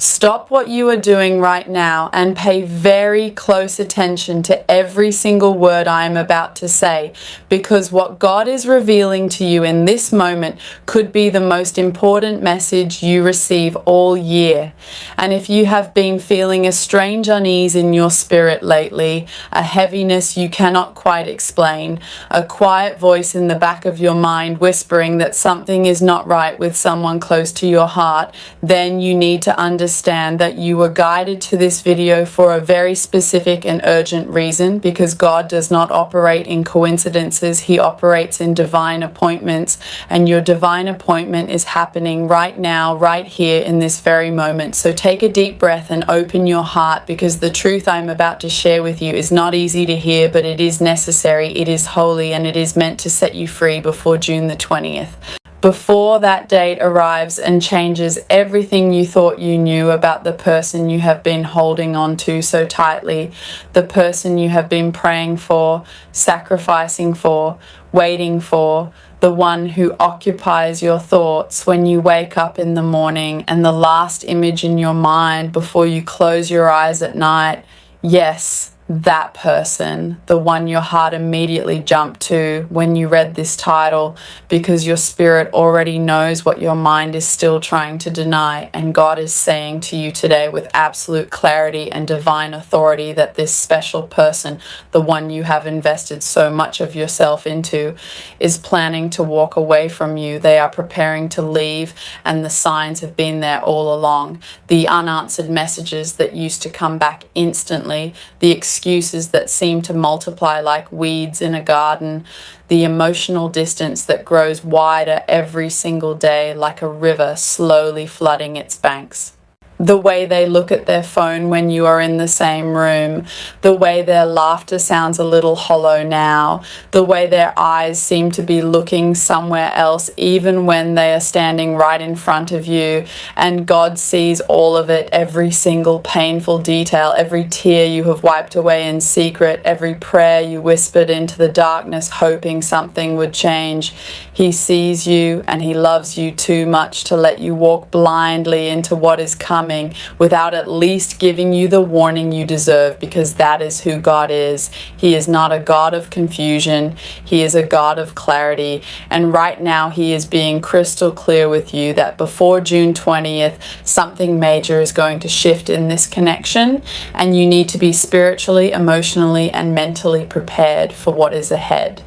Stop what you are doing right now and pay very close attention to every single word I am about to say, because what God is revealing to you in this moment could be the most important message you receive all year. And if you have been feeling a strange unease in your spirit lately, a heaviness you cannot quite explain, a quiet voice in the back of your mind whispering that something is not right with someone close to your heart, then you need to understand that you were guided to this video for a very specific and urgent reason, because God does not operate in coincidences. He operates in divine appointments, and your divine appointment is happening right now, right here in this very moment. So take a deep breath and open your heart, because the truth I'm about to share with you is not easy to hear, but it is necessary, it is holy, and it is meant to set you free before June the 20th. Before that date arrives and changes everything you thought you knew about the person you have been holding on to so tightly, the person you have been praying for, sacrificing for, waiting for, the one who occupies your thoughts when you wake up in the morning and the last image in your mind before you close your eyes at night. Yes, that person, the one your heart immediately jumped to when you read this title, because your spirit already knows what your mind is still trying to deny, and God is saying to you today with absolute clarity and divine authority that this special person, the one you have invested so much of yourself into, is planning to walk away from you. They are preparing to leave, and the signs have been there all along. The unanswered messages that used to come back instantly, the excuses that seem to multiply like weeds in a garden, the emotional distance that grows wider every single day like a river slowly flooding its banks. The way they look at their phone when you are in the same room, the way their laughter sounds a little hollow now, the way their eyes seem to be looking somewhere else even when they are standing right in front of you, and God sees all of it, every single painful detail, every tear you have wiped away in secret, every prayer you whispered into the darkness hoping something would change. He sees you and He loves you too much to let you walk blindly into what is coming without at least giving you the warning you deserve, because that is who God is. He is not a God of confusion. He is a God of clarity. And right now He is being crystal clear with you that before June 20th, something major is going to shift in this connection, and you need to be spiritually, emotionally, and mentally prepared for what is ahead.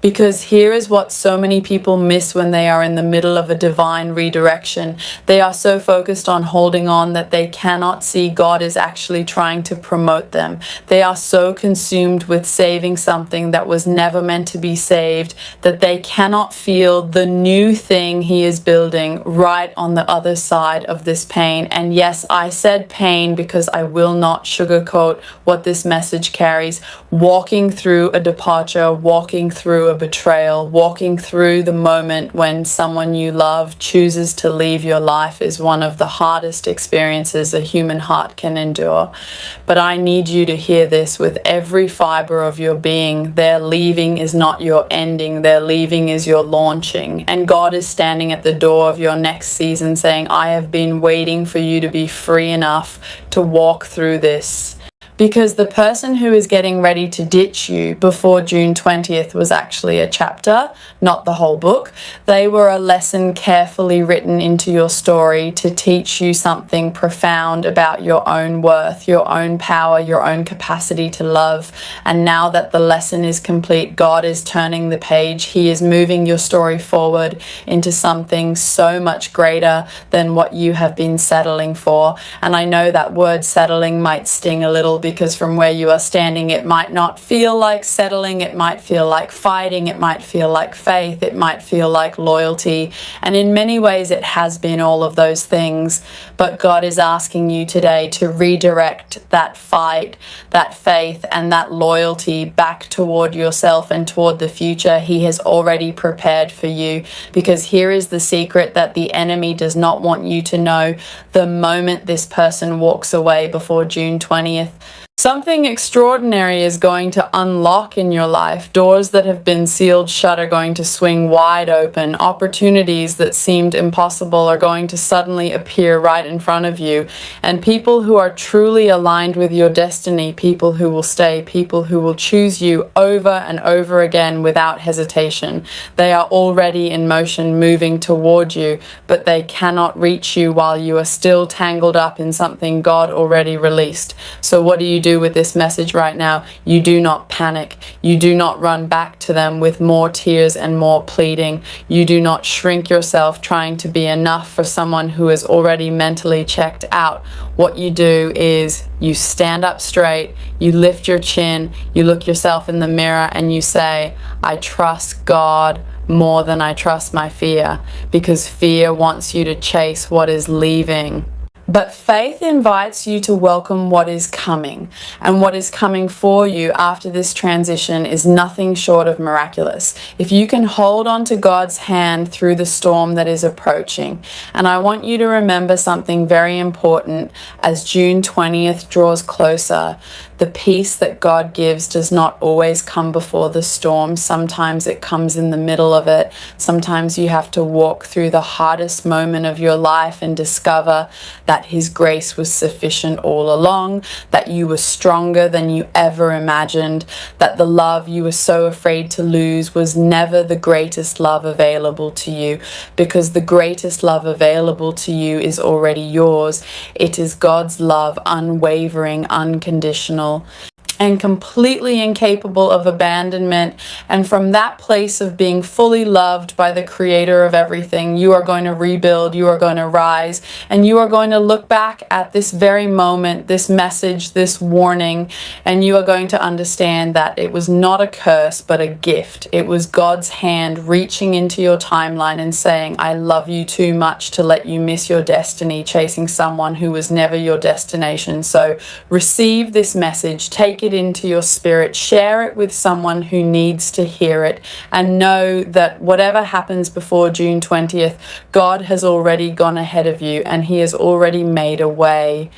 Because here is what so many people miss when they are in the middle of a divine redirection. They are so focused on holding on that they cannot see God is actually trying to promote them. They are so consumed with saving something that was never meant to be saved that they cannot feel the new thing He is building right on the other side of this pain. And yes, I said pain because I will not sugarcoat what this message carries. Walking through a departure, walking through a betrayal, walking through the moment when someone you love chooses to leave your life is one of the hardest experiences a human heart can endure. But I need you to hear this with every fiber of your being. Their leaving is not your ending. Their leaving is your launching. And God is standing at the door of your next season saying, I have been waiting for you to be free enough to walk through this. Because the person who is getting ready to ditch you before June 20th was actually a chapter, not the whole book. They were a lesson carefully written into your story to teach you something profound about your own worth, your own power, your own capacity to love. And now that the lesson is complete, God is turning the page. He is moving your story forward into something so much greater than what you have been settling for. And I know that word settling might sting a little, because from where you are standing, it might not feel like settling, it might feel like fighting, it might feel like faith, it might feel like loyalty, and in many ways it has been all of those things. But God is asking you today to redirect that fight, that faith, and that loyalty back toward yourself and toward the future He has already prepared for you. Because here is the secret that the enemy does not want you to know. The moment this person walks away before June 20th, Something extraordinary is going to unlock in your life. Doors that have been sealed shut are going to swing wide open. Opportunities that seemed impossible are going to suddenly appear right in front of you. And people who are truly aligned with your destiny, people who will stay, people who will choose you over and over again without hesitation. They are already in motion, moving toward you, but they cannot reach you while you are still tangled up in something God already released. So what do you do with this message right now? You do not panic. You do not run back to them with more tears and more pleading. You do not shrink yourself trying to be enough for someone who is already mentally checked out. What you do is you stand up straight, you lift your chin, you look yourself in the mirror and you say, I trust God more than I trust my fear, because fear wants you to chase what is leaving. But faith invites you to welcome what is coming, and what is coming for you after this transition is nothing short of miraculous. If you can hold on to God's hand through the storm that is approaching. And I want you to remember something very important as June 20th draws closer. The peace that God gives does not always come before the storm. Sometimes it comes in the middle of it. Sometimes you have to walk through the hardest moment of your life and discover that His grace was sufficient all along, that you were stronger than you ever imagined, that the love you were so afraid to lose was never the greatest love available to you, because the greatest love available to you is already yours. It is God's love, unwavering, unconditional, and completely incapable of abandonment. And from that place of being fully loved by the Creator of everything, you are going to rebuild, you are going to rise, and you are going to look back at this very moment, this message, this warning, and you are going to understand that it was not a curse, but a gift. It was God's hand reaching into your timeline and saying, I love you too much to let you miss your destiny, chasing someone who was never your destination. So receive this message, take it into your spirit, share it with someone who needs to hear it, and know that whatever happens before June 20th, God has already gone ahead of you and He has already made a way.